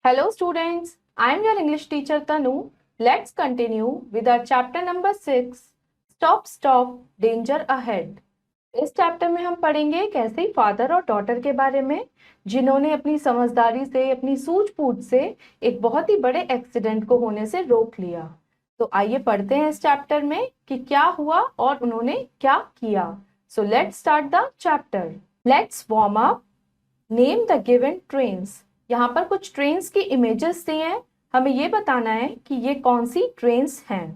Hello students, I am your English teacher Tanu. Let's continue with our chapter number 6, Stop Stop Danger Ahead. इस chapter में हम पढ़ेंगे एक ऐसे father और डॉटर के बारे में जिन्होंने अपनी समझदारी से, अपनी सूझबूझ से एक बहुत ही बड़े एक्सीडेंट को होने से रोक लिया। तो आइए पढ़ते हैं इस चैप्टर में कि क्या हुआ और उन्होंने क्या किया। So let's start the chapter. Let's warm up. Name the given trains. यहाँ पर कुछ ट्रेन्स की इमेजेस दी हैं, हमें ये बताना है कि ये कौन सी ट्रेन्स हैं।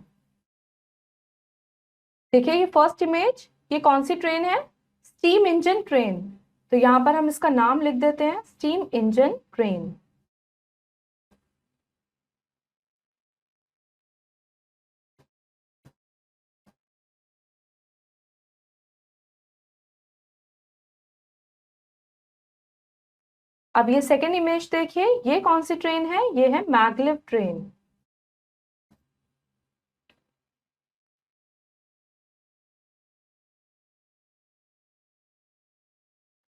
देखिए ये फर्स्ट इमेज, ये कौन सी ट्रेन है? Steam engine train. तो यहाँ पर हम इसका नाम लिख देते हैं, स्टीम इंजन ट्रेन। अब ये सेकेंड इमेज देखिए, ये कौन सी ट्रेन है? ये है मैगलेव ट्रेन।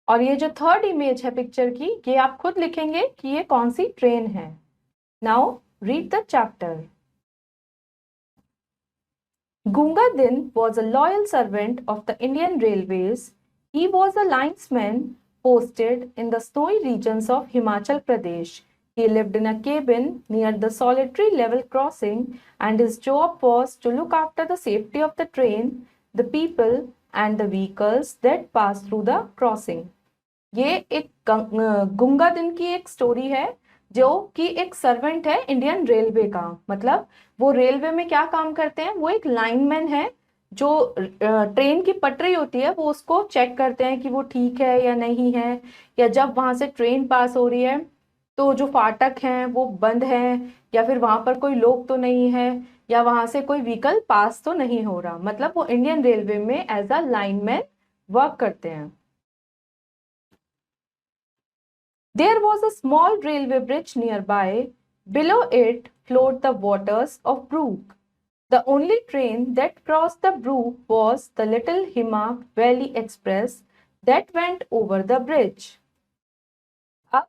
और ये जो थर्ड इमेज है पिक्चर की, ये आप खुद लिखेंगे कि ये कौन सी ट्रेन है। Now read the chapter. Gunga Din was a loyal servant of the Indian Railways. He was a linesman posted in the snowy regions of Himachal Pradesh. He lived in a cabin near the solitary level crossing, and his job was to look after the safety of the train, the people, and the vehicles that passed through the crossing. ये एक गुंगा दिन की एक story है जो कि एक servant है इंडियन रेलवे का। मतलब वो रेलवे में क्या काम करते हैं? वो एक लाइनमैन है जो ट्रेन की पटरी होती है वो उसको चेक करते हैं कि वो ठीक है या नहीं है, या जब वहां से ट्रेन पास हो रही है तो जो फाटक हैं वो बंद हैं, या फिर वहां पर कोई लोग तो नहीं है, या वहां से कोई व्हीकल पास तो नहीं हो रहा। मतलब वो इंडियन रेलवे में एज अ लाइनमैन वर्क करते हैं। There was a small railway bridge nearby. Below it flowed the waters of brook. The only train that crossed the brook was the Little Hima Valley Express that went over the bridge. अब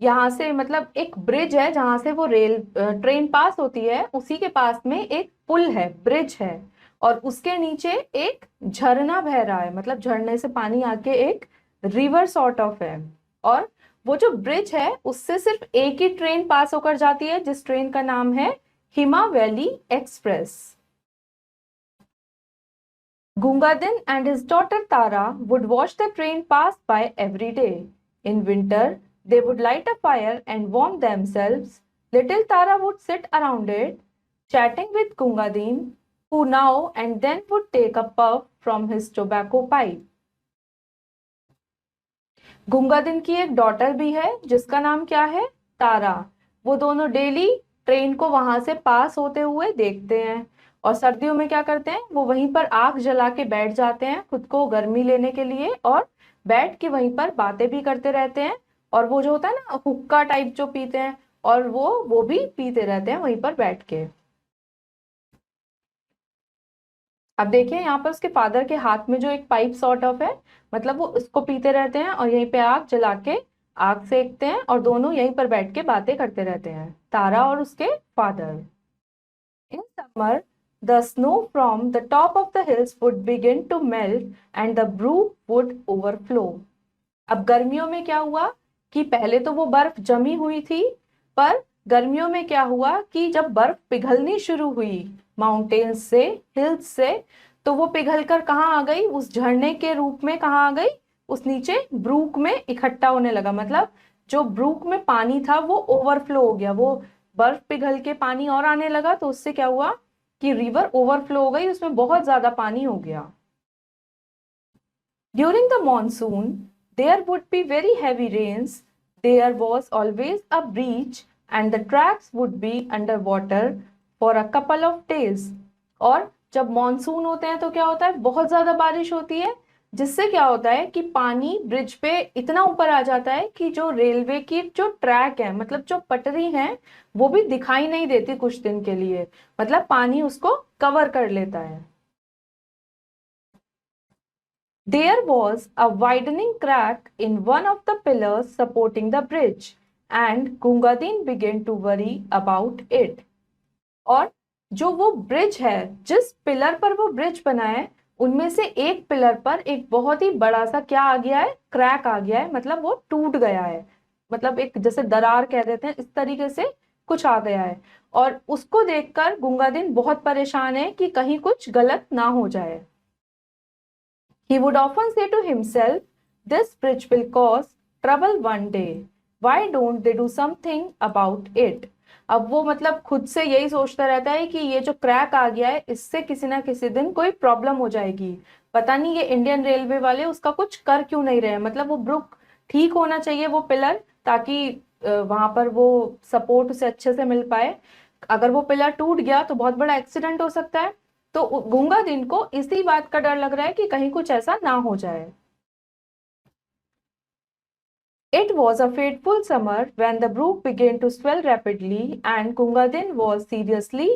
यहाँ से मतलब एक bridge है जहां से वो train पास होती है, उसी के पास में एक पुल है, ब्रिज है, और उसके नीचे एक झरना बह रहा है। मतलब झरने से पानी आके एक रिवर सॉर्ट ऑफ है, और वो जो ब्रिज है उससे सिर्फ एक ही ट्रेन पास होकर जाती है, जिस ट्रेन का नाम है Hima Valley Express. Gungadin and his daughter Tara would watch the train pass by every day. In winter, they would light a fire and warm themselves. Little Tara would sit around it, chatting with Gungadin, who now and then would take a puff from his tobacco pipe. गुंगादिन की एक daughter भी है जिसका नाम क्या है? तारा। वो दोनों डेली ट्रेन को वहां से पास होते हुए देखते हैं, और सर्दियों में क्या करते हैं? वो वहीं पर आग जला के बैठ जाते हैं खुद को गर्मी लेने के लिए, और बैठ के वहीं पर बातें भी करते रहते हैं। और वो जो होता है ना हुक्का टाइप जो पीते हैं, और वो भी पीते रहते हैं वहीं पर बैठ के। अब देखिए यहाँ पर उसके फादर के हाथ में जो एक पाइप सॉर्ट ऑफ है, मतलब वो उसको पीते रहते हैं और यहीं पे आग जला के आग सेकते हैं, और दोनों यहीं पर बैठ के बातें करते रहते हैं, तारा और उसके father. In summer the snow from the top of the hills would begin to melt and the brook would overflow. अब गर्मियों में क्या हुआ कि पहले तो वो बर्फ जमी हुई थी, पर गर्मियों में क्या हुआ कि जब बर्फ पिघलनी शुरू हुई माउंटेन्स से, हिल्स से, तो वो पिघल कर कहाँ आ गई? उस झरने के रूप में कहाँ आ गई? उस नीचे ब्रूक में इकट्ठा होने लगा। मतलब जो ब्रूक में पानी था वो ओवरफ्लो हो गया, वो बर्फ पिघल के पानी और आने लगा, तो उससे क्या हुआ कि रिवर ओवरफ्लो हो गई, उसमें बहुत ज्यादा पानी हो गया। During the monsoon, there would be very heavy rains. There was always a breach, and the tracks would be underwater for a couple of days. और जब मॉनसून होते हैं तो क्या होता है? बहुत ज्यादा बारिश होती है, जिससे क्या होता है कि पानी ब्रिज पे इतना ऊपर आ जाता है कि जो रेलवे की जो ट्रैक है, मतलब जो पटरी है, वो भी दिखाई नहीं देती कुछ दिन के लिए। मतलब पानी उसको कवर कर लेता है। There was a widening crack in one of the pillars supporting the bridge, and Gungadin began to worry about it. और जो वो ब्रिज है, जिस पिलर पर वो ब्रिज बना है, उनमें से एक पिलर पर एक बहुत ही बड़ा सा क्या आ गया है, क्रैक आ गया है, मतलब वो टूट गया है, मतलब एक जैसे दरार कह देते हैं, इस तरीके से कुछ आ गया है। और उसको देखकर गुंगादिन बहुत परेशान है कि कहीं कुछ गलत ना हो जाए। He would often say to himself, this bridge will cause trouble one day. Why don't they do something about it? अब वो मतलब खुद से यही सोचता रहता है कि ये जो क्रैक आ गया है, इससे किसी ना किसी दिन कोई प्रॉब्लम हो जाएगी। पता नहीं ये इंडियन रेलवे वाले उसका कुछ कर क्यों नहीं रहे। मतलब वो ब्रुक ठीक होना चाहिए, वो पिलर, ताकि वहां पर वो सपोर्ट उसे अच्छे से मिल पाए। अगर वो पिलर टूट गया तो बहुत बड़ा एक्सीडेंट हो सकता है। तो गंगादिन को इसी बात का डर लग रहा है कि कहीं कुछ ऐसा ना हो जाए। It was a fateful summer when the brook began to swell rapidly and Gungadin was seriously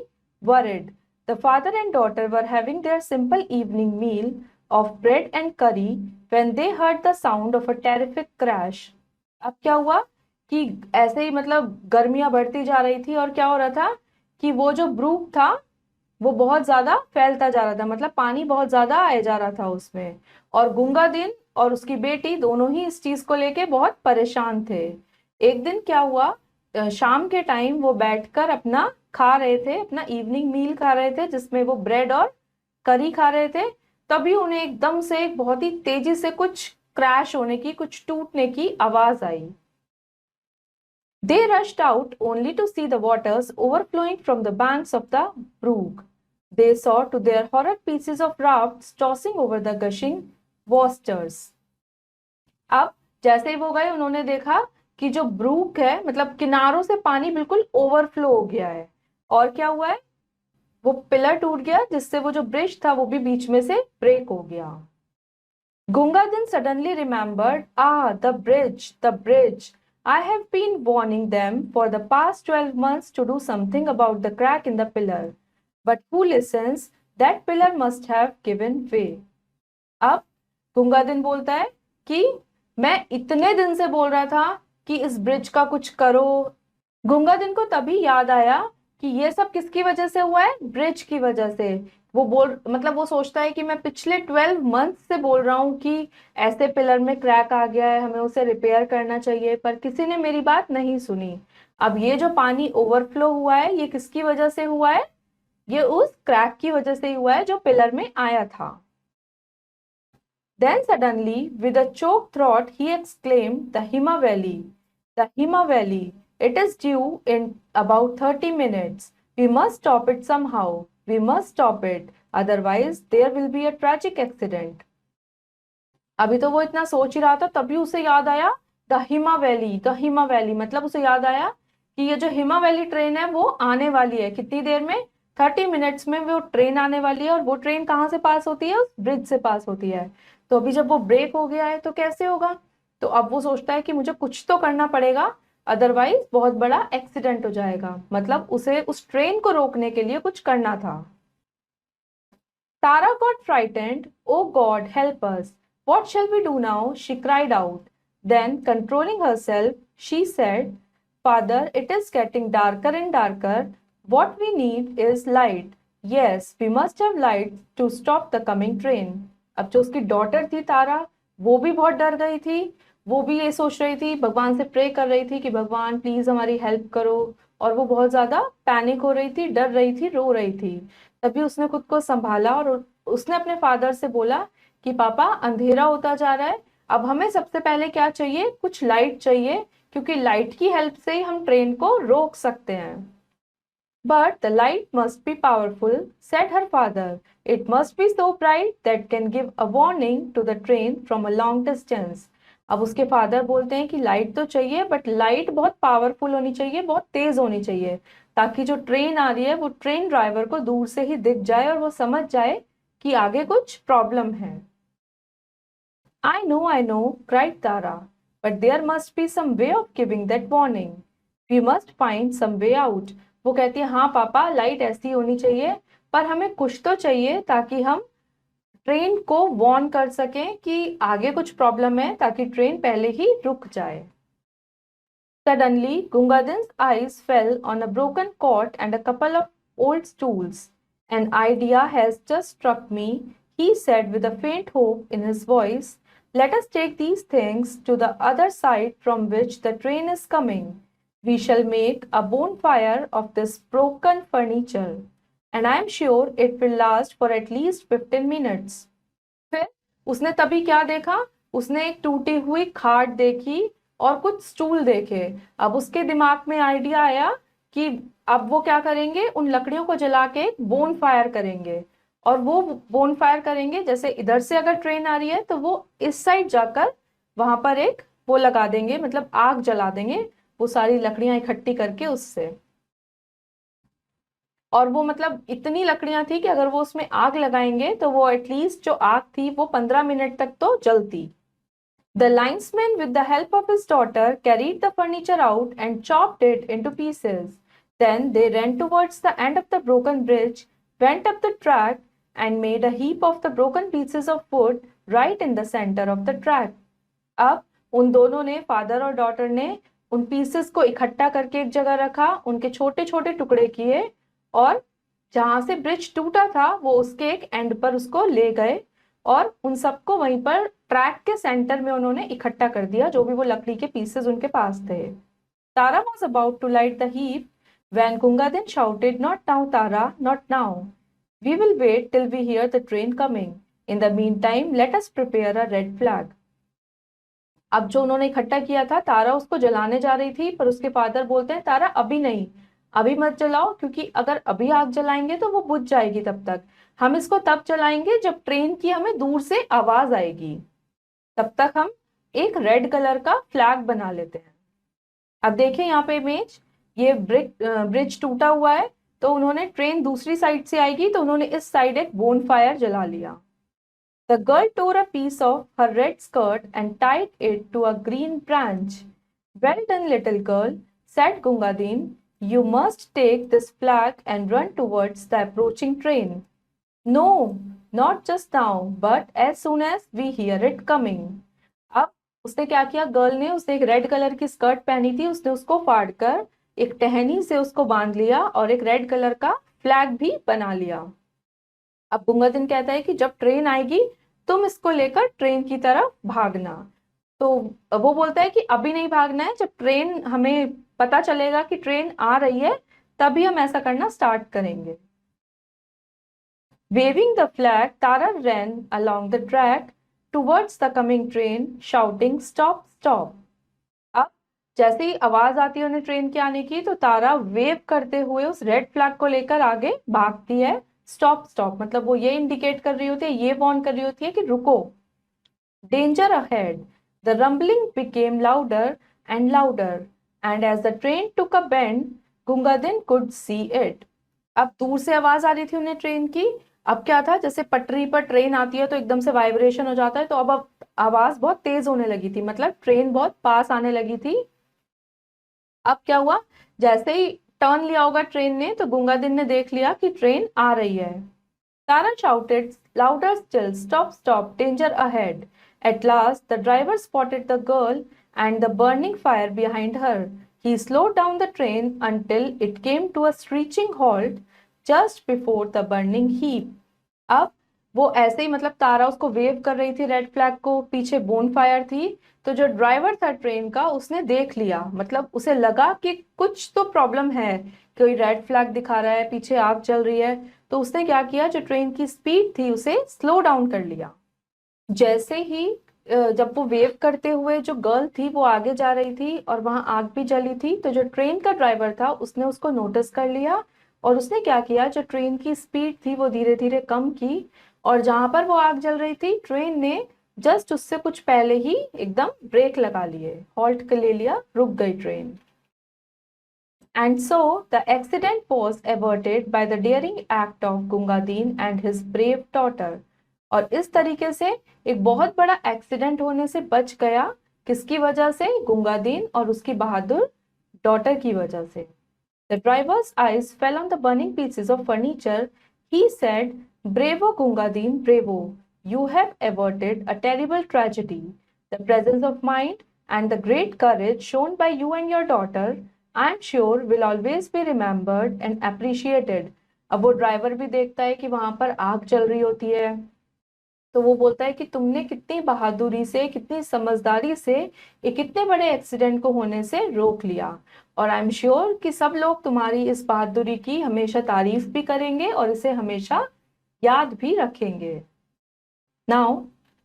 worried. The father and daughter were having their simple evening meal of bread and curry when they heard the sound of a terrific crash. अब क्या हुआ कि ऐसे ही मतलब गर्मियां बढ़ती जा रही थी और क्या हो रहा था कि वो जो ब्रूक था वो बहुत ज्यादा फैलता जा रहा था, मतलब पानी बहुत ज्यादा आए जा रहा था उसमें। और गुंगादिन और उसकी बेटी दोनों ही इस चीज को लेके बहुत परेशान थे। एक दिन क्या हुआ, शाम के टाइम वो बैठकर अपना खा रहे थे, अपना इवनिंग मील खा रहे थे जिसमें वो ब्रेड और करी खा रहे थे। तभी उन्हें एकदम से एक बहुत ही तेजी से कुछ क्रैश होने की, कुछ टूटने की आवाज आई। They rushed out only to see the waters overflowing from the banks of the brook. They saw to their horror pieces of rafts tossing over the gushing waters. अब जैसे ही वो गए उन्होंने देखा कि जो ब्रूक है, मतलब किनारों से पानी बिल्कुल ओवरफ्लो हो गया है। और क्या हुआ है, वो पिलर टूट गया जिससे वो जो ब्रिज था वो भी बीच में से ब्रेक हो गया। Gungadin suddenly remembered, the bridge, the bridge. I have been warning them for the past 12 months to do something about the crack in the pillar. But who listens? That pillar must have given way. अब गुंगादिन बोलता है कि मैं इतने दिन से बोल रहा था कि इस ब्रिज का कुछ करो। गुंगादिन को तभी याद आया कि ये सब किसकी वजह से हुआ है, ब्रिज की वजह से। वो सोचता है कि मैं पिछले 12 मंथ से बोल रहा हूँ कि ऐसे पिलर में क्रैक आ गया है, हमें उसे रिपेयर करना चाहिए, पर किसी ने मेरी बात नहीं सुनी। अब ये जो पानी ओवरफ्लो हुआ है ये किसकी वजह से हुआ है, ये उस क्रैक की वजह से ही हुआ है जो पिलर में आया था। Then suddenly, with a choked throat, he exclaimed, "The Hima Valley! The Hima Valley! It is due in about 30 minutes. We must stop it somehow. We must stop it. Otherwise, there will be a tragic accident." अभी तो वो इतना सोच ही रहा था, तभी उसे याद आया the Hima valley, the Hima valley. मतलब उसे याद आया कि ये जो हिमा वैली ट्रेन है वो आने वाली है कितनी देर में, 30 मिनट्स में वो ट्रेन आने वाली है। और वो ट्रेन कहाँ से पास होती है, उस ब्रिज से पास होती है। तो अभी जब वो ब्रेक हो गया है तो कैसे होगा। तो अब वो सोचता है कि मुझे कुछ तो करना पड़ेगा, अदरवाइज बहुत बड़ा एक्सीडेंट हो जाएगा। मतलब उसे उस ट्रेन को रोकने के लिए कुछ करना था। Tara got frightened. "Oh God, help us! What shall we do now?" she cried out. Then, controlling herself, she said, "Father, it is getting darker and darker. What we need is light. Yes, we must have light to stop the coming train." अब जो उसकी daughter थी तारा, वो भी बहुत डर गई थी। वो भी ये सोच रही थी, भगवान से प्रे कर रही थी कि भगवान प्लीज हमारी हेल्प करो। और वो बहुत ज्यादा पैनिक हो रही थी, डर रही थी, रो रही थी। तभी उसने खुद को संभाला और उसने अपने फादर से बोला कि पापा अंधेरा होता जा रहा है, अब हमें सबसे पहले क्या चाहिए, कुछ लाइट चाहिए, क्योंकि लाइट की हेल्प से ही हम ट्रेन को रोक सकते हैं। But the light must be powerful, said her father. It must be so bright that can give a warning to the train from a long distance. अब उसके फादर बोलते हैं कि लाइट तो चाहिए, बट लाइट बहुत पावरफुल होनी चाहिए, बहुत तेज होनी चाहिए, ताकि जो ट्रेन आ रही है वो ट्रेन ड्राइवर को दूर से ही दिख जाए और वो समझ जाए कि आगे कुछ प्रॉब्लम है। I know, cried Tara, but there must be some way of giving that warning. We must find some way out. वो कहती है हाँ पापा, लाइट ऐसी होनी चाहिए, पर हमें कुछ तो चाहिए ताकि हम ट्रेन को वार्न कर सकें कि आगे कुछ प्रॉब्लम है, ताकि ट्रेन पहले ही रुक जाए। Suddenly, Gungadin's eyes fell on a broken cot and a couple of old stools. An idea has just struck me, he said with a faint hope in his voice. Let us take these things to the other side from which the train is coming. We shall make a bonfire of this broken furniture, and I am sure it will last for at least 15 minutes. फिर उसने तभी क्या देखा? उसने एक टूटी हुई खाट देखी और कुछ स्टूल देखे। अब उसके दिमाग में आइडिया आया कि अब वो क्या करेंगे, उन लकड़ियों को जला के बोन फायर करेंगे। और वो बोन फायर करेंगे, जैसे इधर से अगर ट्रेन आ रही है तो वो इस साइड जाकर वहां पर एक वो लगा देंगे, मतलब आग जला देंगे वो सारी लकड़ियां इकट्ठी करके उससे। और वो मतलब इतनी लकड़ियां थी कि अगर वो उसमें आग लगाएंगे तो वो एटलीस्ट जो आग थी वो 15 मिनट तक तो जलती। The linesman, with the help of his daughter, carried the furniture out and chopped it into pieces. Then they ran towards the end of the broken bridge, went up the track, and made a heap of the broken pieces of wood right in the center of the track. अब उन दोनों ने, father और daughter ने, उन pieces को इकट्ठा करके एक जगह रखा, उनके छोटे छोटे टुकड़े किए और जहां से ब्रिज टूटा था वो उसके एक एंड पर उसको ले गए और उन सबको वहीं पर ट्रैक के सेंटर में उन्होंने इकट्ठा कर दिया, जो भी वो लकड़ी के पीसेस उनके पास थे। Tara was about to light the heap when Gungadin shouted, "Not now, Tara, not now. We will wait till we hear the train coming. In the meantime, let us prepare a red flag." अब जो उन्होंने इकट्ठा किया था, तारा उसको जलाने जा रही थी, पर उसके फादर बोलते हैं तारा अभी नहीं, अभी मत जलाओ, क्योंकि अगर अभी आग जलाएंगे तो वो बुझ जाएगी। तब तक हम इसको तब जलाएंगे जब ट्रेन की हमें दूर से आवाज आएगी। तब तक हम एक रेड कलर का फ्लैग बना लेते हैं। अब देखें यहाँ पे इमेज, ये ब्रिज टूटा हुआ है, तो उन्होंने ट्रेन दूसरी साइड से आएगी तो उन्होंने इस साइड एक बोन फायर जला लिया। The girl tore a piece of her red skirt and tied it to a green branch. Well done, little girl, said Gungadin. You must take this flag and run towards the approaching train. No, not just now, but as soon as we hear it coming. अब उसने क्या किया, girl ने, उसने एक red colour की skirt पहनी थी, उसने उसको फाड़कर एक टहनी से उसको बांध लिया और एक रेड कलर का फ्लैग भी बना लिया। अब गुंगादिन कहता है कि जब ट्रेन आएगी तुम इसको लेकर ट्रेन की तरफ भागना। तो वो बोलता है कि अभी नहीं भागना है, जब ट्रेन हमें पता चलेगा कि ट्रेन आ रही है तभी हम ऐसा करना स्टार्ट करेंगे। Waving the flag, Tara ran along the track towards the coming train, shouting, "Stop, stop!" अब जैसे ही आवाज आती है उन्हें ट्रेन के आने की, तो तारा वेव करते हुए उस रेड फ्लैग को लेकर आगे भागती है। स्टॉप स्टॉप मतलब वो ये इंडिकेट कर रही होती है, ये वॉर्न कर रही होती है कि रुको। Danger ahead, the rumbling became louder and louder and as the train took a bend, Gungadin could see it. अब दूर से आवाज आ रही थी उन्हें ट्रेन की। अब क्या था, जैसे पटरी पर ट्रेन आती है तो एकदम से वाइब्रेशन हो जाता है, तो अब आवाज बहुत तेज होने लगी थी, मतलब ट्रेन बहुत पास आने लगी थी। अब क्या हुआ, जैसे ही टर्न लिया होगा ट्रेन ने, तो गुंगादिन ने देख लिया कि ट्रेन आ रही है। तारा shouted louder still, "Stop, stop, danger ahead." At last, the driver spotted the girl and the burning fire behind her. He slowed down the train until it came to a screeching halt just before the burning heap. अब वो ऐसे ही, मतलब तारा उसको wave कर रही थी red flag को, पीछे बोन फायर थी, तो जो ड्राइवर था ट्रेन का उसने देख लिया, मतलब उसे लगा कि कुछ तो प्रॉब्लम है, कोई रेड फ्लैग दिखा रहा है, पीछे आग चल रही है। तो उसने क्या किया, जो ट्रेन की स्पीड थी उसे स्लो डाउन कर लिया। जैसे ही जब वो वेव करते हुए जो गर्ल थी वो आगे जा रही थी और वहां आग भी जली थी, तो जो ट्रेन का ड्राइवर था उसने उसको नोटिस कर लिया और उसने क्या किया, जो ट्रेन की स्पीड थी वो धीरे धीरे कम की और जहां पर वो आग जल रही थी ट्रेन ने जस्ट उससे कुछ पहले ही एकदम ब्रेक लगा लिए, हॉल्ट कर ले लिया, रुक गई train. And so the accident was averted by the daring act of Gungadin and his brave daughter. और इस तरीके से एक बहुत बड़ा एक्सीडेंट होने से बच गया, किसकी वजह से, गुंगादीन और उसकी बहादुर डॉटर की वजह से। The driver's eyes fell on the burning pieces of furniture. He said, "Bravo, Gungadin, bravo. You have averted a terrible tragedy. The presence of mind and the great courage shown by you and your daughter, I am sure will always be remembered and appreciated. अब वो driver भी देखता है कि वहां पर आग चल रही होती है, तो वो बोलता है कि तुमने कितनी बहादुरी से, कितनी समझदारी से एक इतने बड़े एक्सीडेंट को होने से रोक लिया, और आई एम श्योर कि सब लोग तुम्हारी इस बहादुरी की हमेशा तारीफ भी करेंगे और इसे हमेशा याद भी रखेंगे. Now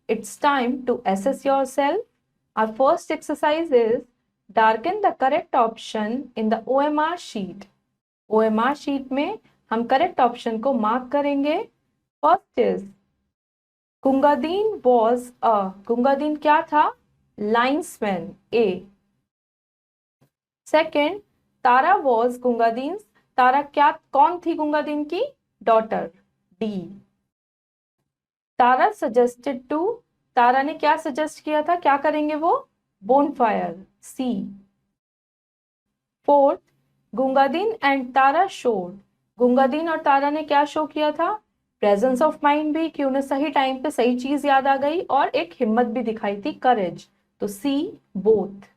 it's time to assess yourself. Our first exercise is darken the correct option in the OMR sheet. OMR sheet में हम correct option को mark करेंगे. First is गुंगादीन was a, गुंगादीन क्या था? Linesman, A. Second, Tara was गुंगादीन, तारा क्या, कौन थी गुंगादीन की? Daughter, D. Tara suggested to, तारा ने क्या सजेस्ट किया था, क्या करेंगे वो? Bonfire, C. Fourth, Gungadin and Tara showed, Gungadin और तारा ने क्या शो किया था? प्रेजेंस ऑफ माइंड भी, कि उन्हें सही टाइम पे सही चीज याद आ गई, और एक हिम्मत भी दिखाई थी, करेज. तो C, both.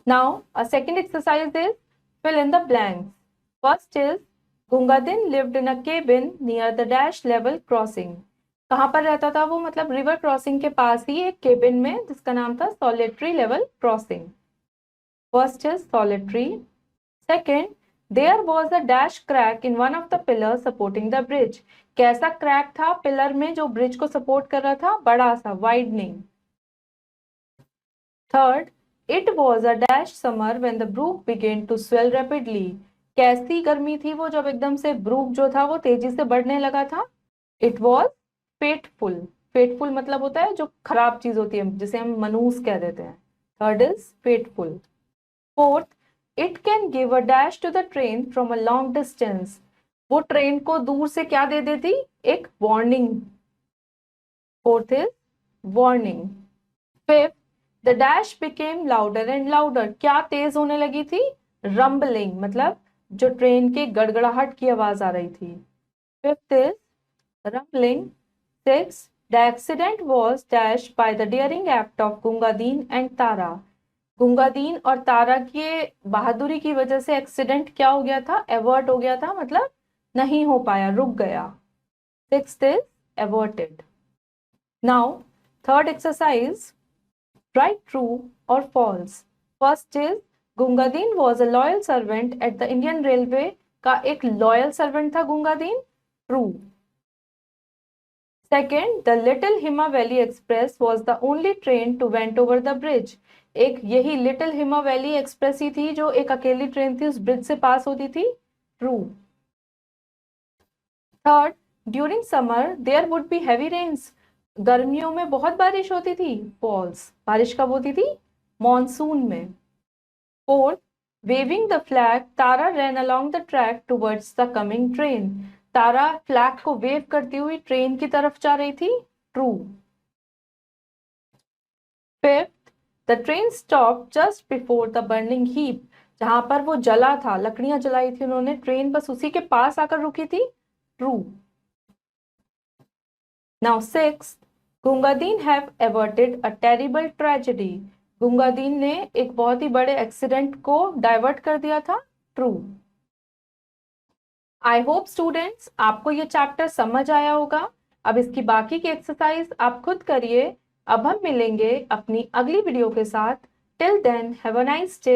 Now a second exercise is fill in the blanks. First is Gungadin lived in a cabin near the dash level crossing. कहाँ पर रहता था वो? मतलब रिवर क्रॉसिंग के पास ही एक केबिन में, जिसका नाम था solitary level crossing. First is solitary. Second, there was a dash crack in one of the pillar supporting the bridge. कैसा क्रैक था पिलर में जो ब्रिज को सपोर्ट कर रहा था? बड़ा सा, widening. Third, it was a dash summer when the brook began to swell rapidly. कैसी गर्मी थी वो जब एकदम से ब्रूक जो था वो तेजी से बढ़ने लगा था? It was fateful. फेटफुल मतलब होता है जो खराब चीज होती है, जिसे हम मनूस कह देते हैं. Third is fateful. Fourth, it can give a dash to the train from a long distance. वो ट्रेन को दूर से क्या दे देती? एक warning. Fourth is warning. Fifth, the dash became louder and louder. क्या तेज होने लगी थी? रंबलिंग, मतलब जो ट्रेन के गड़गड़ाहट की आवाज आ रही थी. Fifth is rambling. Six, the accident was dashed by the daring act of गुंगादीन and तारा. गुंगादीन और तारा की बहादुरी की वजह से एक्सीडेंट क्या हो गया था? एवर्ट हो गया था, मतलब नहीं हो पाया, रुक गया. Sixth is averted. Now, third exercise, write true or false. First is गुंगादीन was a loyal servant at the Indian Railway. का एक loyal servant था गुंगादीन. True. Second, the Little Hima Valley Express was the only train to went over the bridge. एक यही little हिमा Valley express ही थी जो एक अकेली train थी, उस ब्रिज से पास होती थी. True. Third, during summer there would be heavy rains. गर्मियों में बहुत बारिश होती थी. फॉल्स. बारिश कब होती थी? मॉनसून में. Fourth, waving the flag Tara ran along the track towards the coming train. Tara flag को वेव करती हुई ट्रेन की तरफ जा रही थी. True. Fifth, the train stop just before the burning heap. जहां पर वो जला था, लकड़ियां जलाई थी उन्होंने, ट्रेन बस उसी के पास आकर रुकी थी. True. Now six, Gungadin have averted a terrible tragedy. Gungadin ने एक बहुत ही बड़े एक्सीडेंट को डाइवर्ट कर दिया था. ट्रू. आई होप स्टूडेंट्स आपको ये चैप्टर समझ आया होगा. अब इसकी बाकी की एक्सरसाइज आप खुद करिए. अब हम मिलेंगे अपनी अगली वीडियो के साथ. Till then have a nice day.